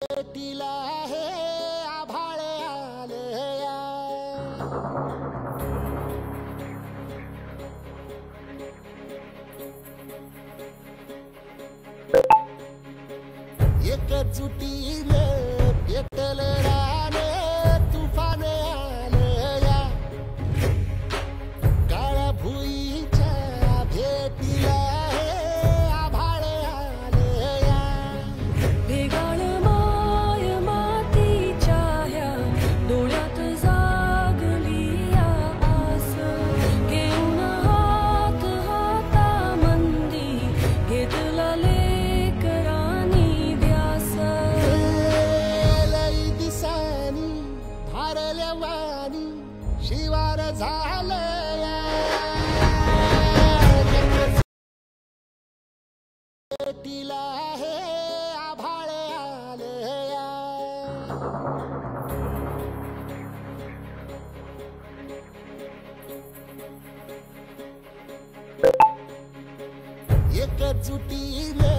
टीला हे आभाळे आले या एकजुटीने पेटले राने तुफान आले या काळ्या भुईच्या भेटीला हे आभाळे आले या भेगाळ माय मातीच्या ह्या डोळ्यात जागली या आस घेऊन हात हातामंदी घेतला लेकरांनी ध्यास लई दिसानी भारल्या वाणी शिवार झाले टीला हे आभाळे आले या एकजुटीने